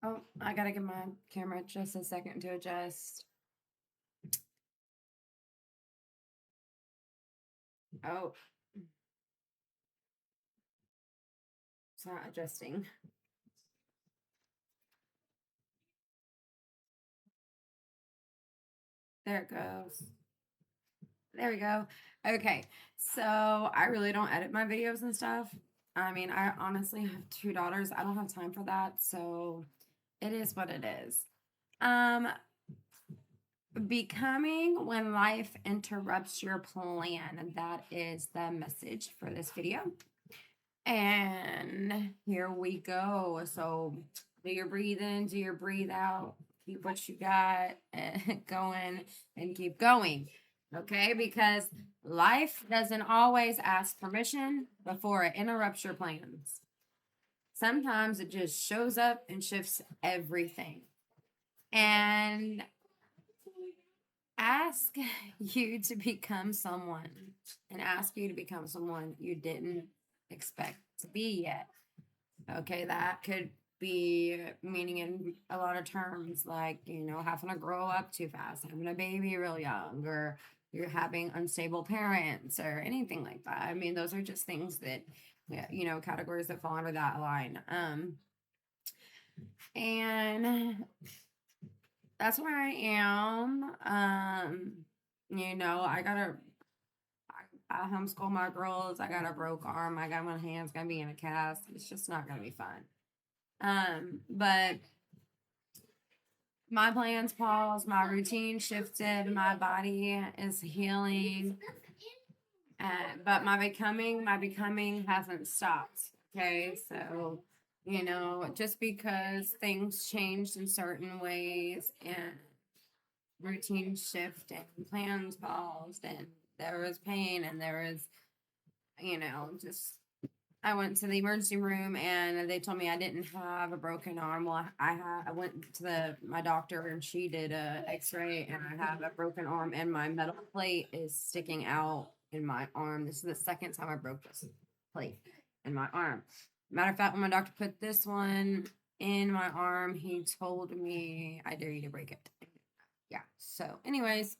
Oh, I gotta give my camera just a second to adjust. Oh, it's not adjusting. There it goes. There we go. Okay, so I really don't edit my videos and stuff. I mean, I honestly have two daughters. I don't have time for that, so it is what it is. Um, Becoming when life interrupts your plan. That is the message for this video. And here we go. So do your breathe in, do your breathe out, keep what you got going and keep going. Okay, because life doesn't always ask permission before it interrupts your plans. Sometimes it just shows up and shifts everything. And ask you to become someone and ask you to become someone you didn't expect to be yet. Okay, that could be meaning in a lot of terms like, having to grow up too fast, having a baby real young, or you're having unstable parents or anything like that. I mean, those are just things that, categories that fall under that line. And that's where I am. I homeschool my girls. I got a broke arm. I got my hands gonna be in a cast. It's just not gonna be fun. But my plans paused, my routine shifted, my body is healing. But my becoming hasn't stopped. Okay, so just because things changed in certain ways and routine shift and plans paused and there was pain and there was, just I went to the emergency room and they told me I didn't have a broken arm. Well, I went to my doctor and she did a X-ray and I have a broken arm and my metal plate is sticking out in my arm. This is the second time I broke this plate in my arm. Matter of fact, when my doctor put this one in my arm, he told me I dare you to break it. Yeah. So, anyways,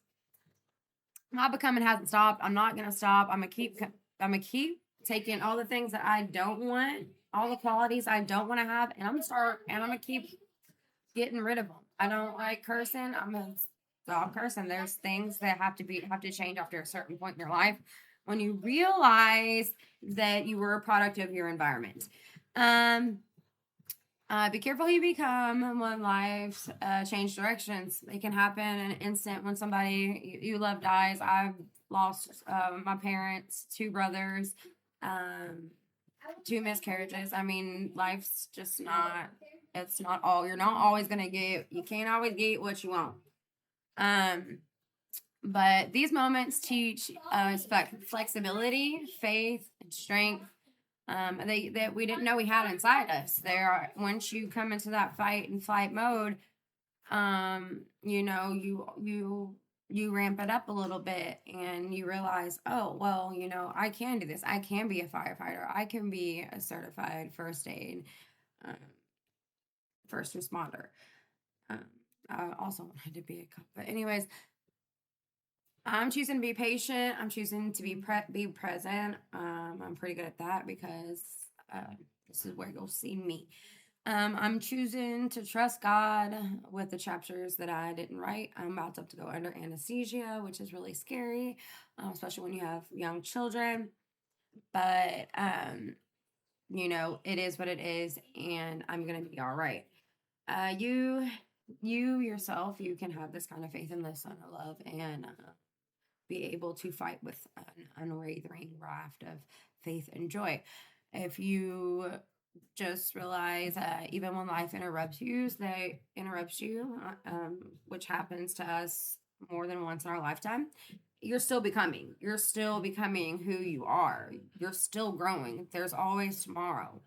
my becoming hasn't stopped. I'm not gonna stop. I'm gonna keep taking all the things that I don't want, all the qualities I don't want to have, and I'm gonna keep getting rid of them. I don't like cursing. I'm gonna stop cursing. There's things that have to change after a certain point in your life when you realize that you were a product of your environment. Um, be careful who you become when life change directions. It can happen in an instant when somebody you love dies. I've lost my parents, two brothers, um, two miscarriages. I mean, life's just not. It's not all. You're not always gonna get. You can't always get what you want. Um, but these moments teach us flexibility, faith, and strength that we didn't know we had inside us. Once you come into that fight and flight mode, you ramp it up a little bit and you realize, oh well, I can do this. I can be a firefighter. I can be a certified first aid, um, first responder. Um, I also wanted to be a cop, but anyways, I'm choosing to be patient. I'm choosing to be present. I'm pretty good at that because uh, this is where you'll see me. I'm choosing to trust God with the chapters that I didn't write. I'm about to have to go under anesthesia, which is really scary, especially when you have young children. But it is what it is, and I'm gonna be all right. You yourself, you can have this kind of faith in the Son of Love, and be able to fight with an unwavering raft of faith and joy. If you just realize even when life interrupts you, which happens to us more than once in our lifetime, you're still becoming. You're still becoming who you are. You're still growing. There's always tomorrow,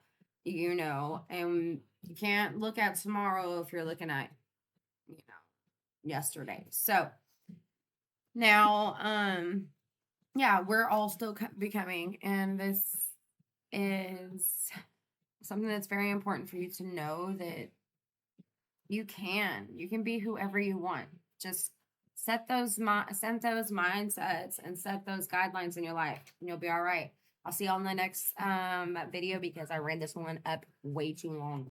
and you can't look at tomorrow if you're looking at, yesterday. So now, yeah, we're all still becoming, and this is something that's very important for you to know that You can be whoever you want. Just set those mindsets and set those guidelines in your life, and you'll be all right. I'll see y'all in the next video because I ran this one up way too long.